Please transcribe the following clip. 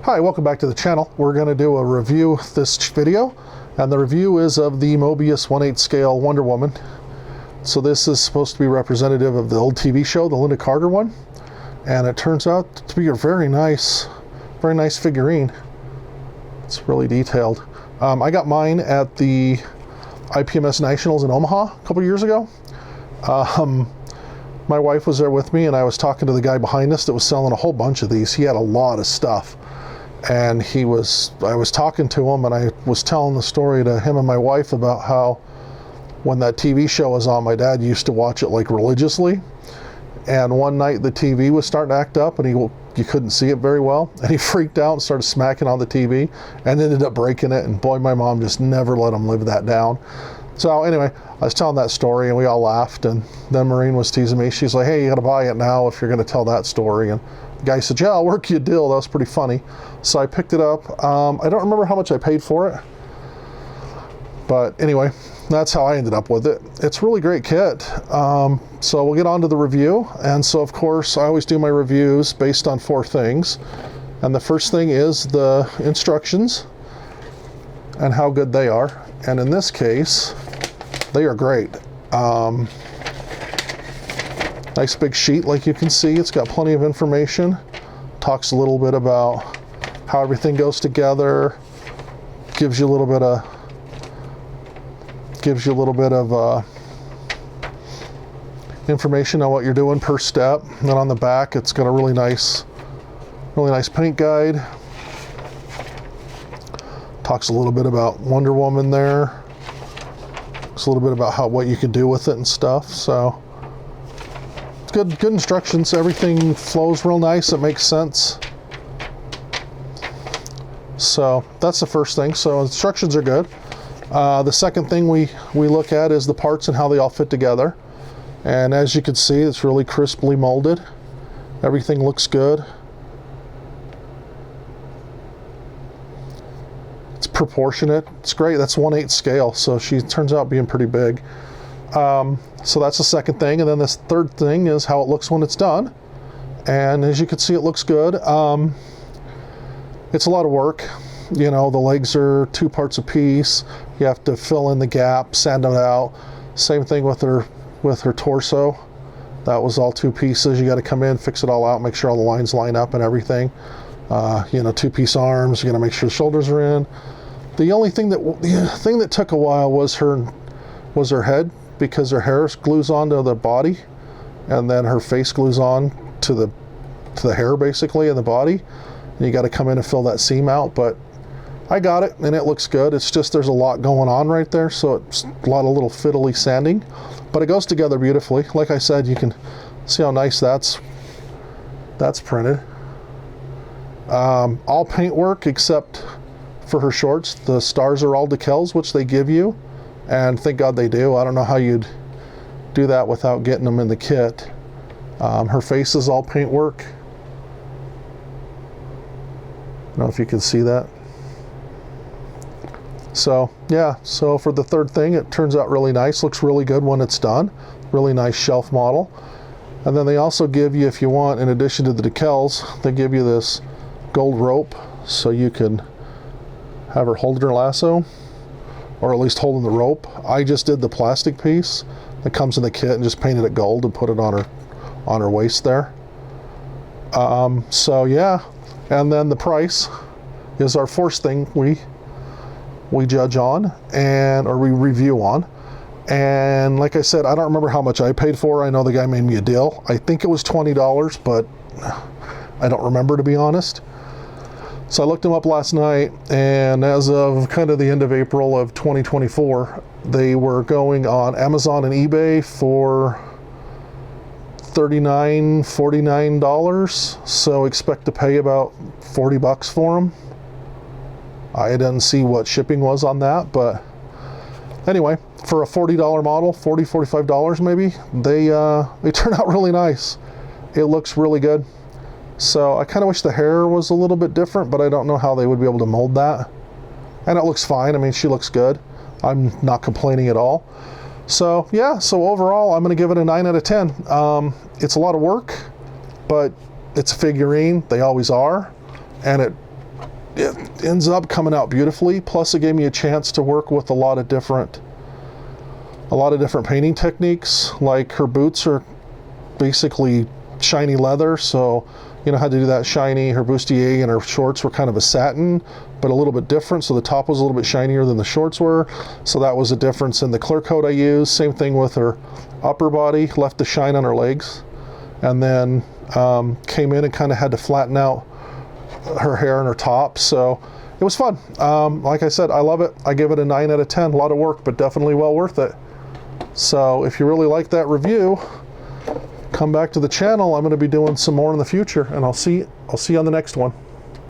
Hi, welcome back to the channel. We're going to do a review this video, and the review is of the Moebius 1/8 scale Wonder Woman. So this is supposed to be representative of the old TV show, the Linda Carter one, and it turns out to be a very nice figurine. It's really detailed. I got mine at the IPMS Nationals in Omaha a couple years ago. My wife was there with me, and I was talking to the guy behind us that was selling a whole bunch of these. He had a lot of stuff. And I was talking to him, and I was telling the story to him and my wife about how when that TV show was on, my dad used to watch it like religiously. And one night the TV was starting to act up, and you couldn't see it very well. And he freaked out and started smacking on the TV and ended up breaking it. And boy, my mom just never let him live that down. So anyway, I was telling that story, and we all laughed. And then Maureen was teasing me. She's like, "Hey, you got to buy it now if you're going to tell that story." And the guy said, "Yeah, I'll work you a deal." That was pretty funny. So I picked it up. I don't remember how much I paid for it. But anyway, that's how I ended up with it. It's a really great kit. So we'll get on to the review. And so, of course, I always do my reviews based on 4 things. And the first thing is the instructions and how good they are. And in this case, they are great. Nice big sheet, like you can see. It's got plenty of information. Talks a little bit about how everything goes together. Gives you a little bit of information on what you're doing per step. And then on the back, it's got a really nice paint guide. Talks a little bit about Wonder Woman there. Talks a little bit about what you can do with it and stuff. So it's good instructions. Everything flows real nice. It makes sense. So that's the first thing. So instructions are good. The second thing we look at is the parts and how they all fit together. And as you can see, it's really crisply molded. Everything looks good. It's proportionate. It's great. That's 1/8 scale, so she turns out being pretty big. So that's the second thing. And then this third thing is how it looks when it's done. And as you can see, it looks good. It's a lot of work. You know, the legs are 2 parts a piece. You have to fill in the gap, sand it out. Same thing with her torso. That was all 2 pieces. You got to come in, fix it all out, make sure all the lines line up and everything. 2-piece arms. You got to make sure the shoulders are in. The thing that took a while was her head, because her hair glues onto the body, and then her face glues on to the hair basically in the body. And you got to come in and fill that seam out, but I got it and it looks good. It's just there's a lot going on right there, so it's a lot of little fiddly sanding, but it goes together beautifully. Like I said, you can see how nice that's printed. All paint work except for her shorts. The stars are all decals, which they give you, and thank God they do. I don't know how you'd do that without getting them in the kit. Her face is all paint work. I don't know if you can see that. So yeah, so for the third thing, it turns out really nice. Looks really good when it's done. Really nice shelf model. And then they also give you, if you want, in addition to the decals, they give you this gold rope so you can have her hold her lasso, or at least holding the rope. I just did the plastic piece that comes in the kit and just painted it gold and put it on her waist there. So yeah, and then the price is our fourth thing we judge on or we review on. And like I said, I don't remember how much I paid for. I know the guy made me a deal. I think it was $20, but I don't remember, to be honest. So I looked them up last night, and as of kind of the end of April of 2024, they were going on Amazon and eBay for $39, $49. So expect to pay about $40 for them. I didn't see what shipping was on that, but anyway, for a $40 model, $40, $45 maybe, they turn out really nice. It looks really good. So I kind of wish the hair was a little bit different, but I don't know how they would be able to mold that. And it looks fine. I mean, she looks good. I'm not complaining at all. So yeah, so overall, I'm going to give it a 9 out of 10. It's a lot of work, but it's a figurine. They always are. And it it ends up coming out beautifully. Plus, it gave me a chance to work with a lot of different painting techniques. Like her boots are basically shiny leather, so you know how to do that shiny. Her bustier and her shorts were kind of a satin, but a little bit different, so the top was a little bit shinier than the shorts were, so that was a difference in the clear coat I used. Same thing with her upper body, left the shine on her legs, and then came in and kind of had to flatten out her hair and her top, so it was fun. Like I said, I love it. I give it a 9 out of 10. A lot of work, but definitely well worth it. So if you really like that review, come back to the channel. I'm going to be doing some more in the future, and I'll see you on the next one.